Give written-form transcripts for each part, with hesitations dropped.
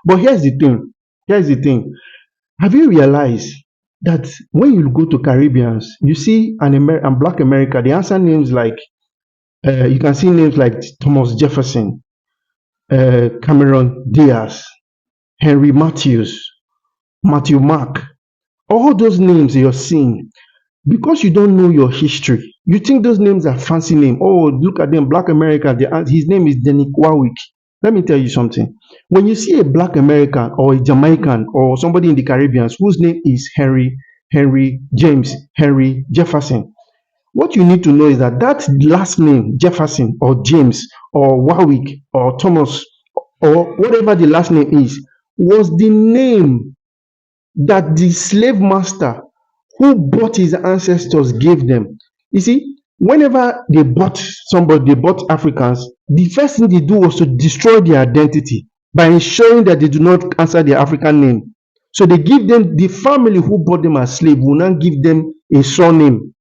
But here's the thing. Here's the thing. Have you realized that when you go to Caribbeans, you see and Black America, they answer names like you can see names like Thomas Jefferson, Cameron Diaz, Henry Matthews, Matthew Mark. All those names you're seeing because you don't know your history. You think those names are fancy names. Oh, look at them, Black America. His name is Denny Warwick. Let me tell you something. When you see a Black American or a Jamaican or somebody in the Caribbean whose name is Henry James, Henry Jefferson, what you need to know is that that last name, Jefferson or James or Warwick or Thomas or whatever the last name is, was the name that the slave master who bought his ancestors gave them. You see, whenever they bought somebody, they bought Africans, the first thing they do was to destroy their identity by ensuring that they do not answer their African name. So they give them the family who bought them as slave will now give them a surname.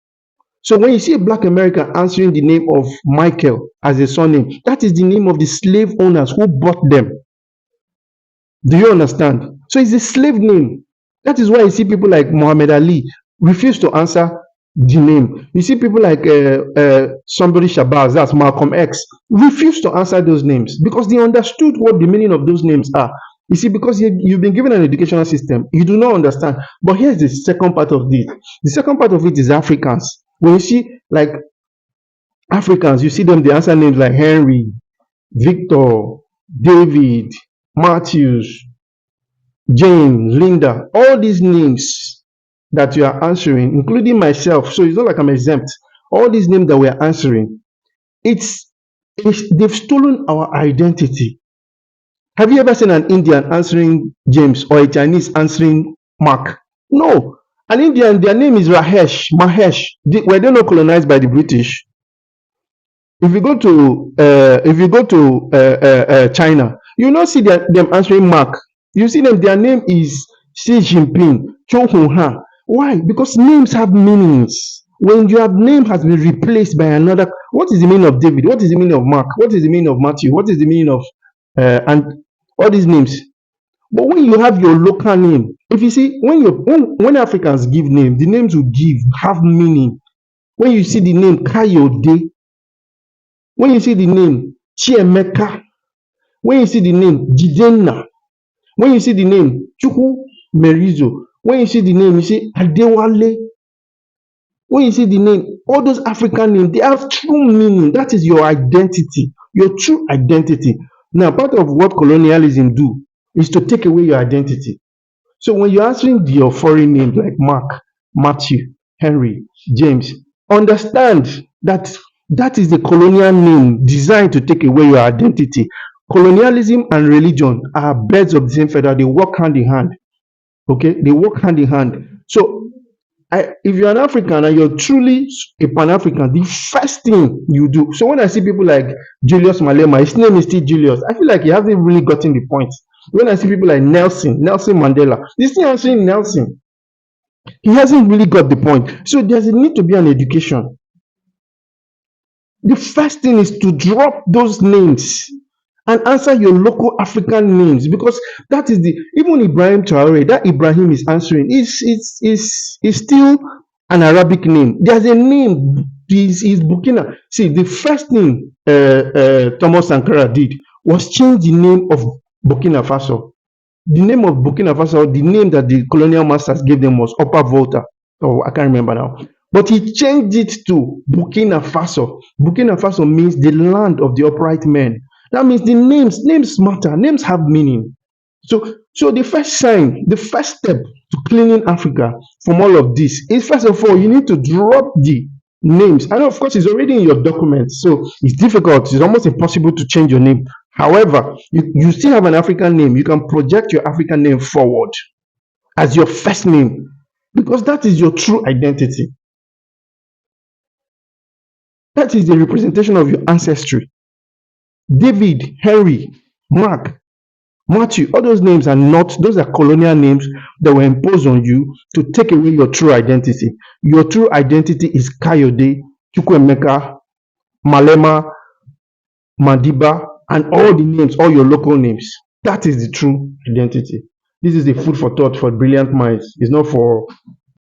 So when you see a Black American answering the name of Michael as a surname, that is the name of the slave owners who bought them. Do you understand? So it's a slave name. That is why you see people like Muhammad Ali refuse to answer the name. You see people like somebody Shabazz, that's Malcolm X, refuse to answer those names because they understood what the meaning of those names are. You see, because you've been given an educational system, you do not understand. But here's the second part of this. The second part of it is Africans. When you see like Africans, you see them, they answer names like Henry, Victor, David, Matthews, James, Linda, all these names that you are answering, including myself. So it's not like I'm exempt. All these names that we're answering, they've stolen our identity. Have you ever seen an Indian answering James or a Chinese answering Mark? No. An Indian, their name is Mahesh. Were they not colonized by the British? If you go to China, you not see them answering Mark. You see them, their name is Xi Jinping, Chou Hun-ha. Why? Because names have meanings. When your name has been replaced by another, what is the meaning of David? What is the meaning of Mark? What is the meaning of Matthew? What is the meaning of and all these names? But when you have your local name, if you see when Africans give names, the names we give have meaning. When you see the name Kayode, when you see the name Chiemeka, when you see the name Jidenna, when you see the name Chukwu Merizo, when you see the name, you see Adewale, when you see the name, all those African names, they have true meaning. That is your identity, your true identity. Now, part of what colonialism do is to take away your identity. So when you're answering your foreign names like Mark, Matthew, Henry, James, understand that that is the colonial name designed to take away your identity. Colonialism and religion are birds of the same feather. They work hand in hand. Okay, they work hand in hand. So if you're an African and you're truly a Pan-African, the first thing you do. So when I see people like Julius Malema, his name is still Julius. I feel like he hasn't really gotten the point. When I see people like Nelson Mandela, he's still answering Nelson. He hasn't really got the point. So there's a need to be an education. The first thing is to drop those names and answer your local African names, because that is the even Ibrahim Traore, that Ibrahim is answering is still an Arabic name. There's a name is Burkina. See, the first thing Thomas Sankara did was change the name of Burkina Faso. The name of Burkina Faso, the name that the colonial masters gave them was Upper Volta. Oh, I can't remember now. But he changed it to Burkina Faso. Burkina Faso means the land of the upright men. That means the names matter. Names have meaning. So the first sign, the first step to cleaning Africa from all of this is, first of all, you need to drop the names. And of course, it's already in your documents, so it's difficult. It's almost impossible to change your name. However, you still have an African name. You can project your African name forward as your first name, because that is your true identity. That is the representation of your ancestry. David, Henry, Mark, Matthew, all those names are not, those are colonial names that were imposed on you to take away your true identity. Your true identity is Kayode, Chukwuemeka, Malema, Madiba, and all the names, all your local names. That is the true identity. This is a food for thought for brilliant minds. It's not for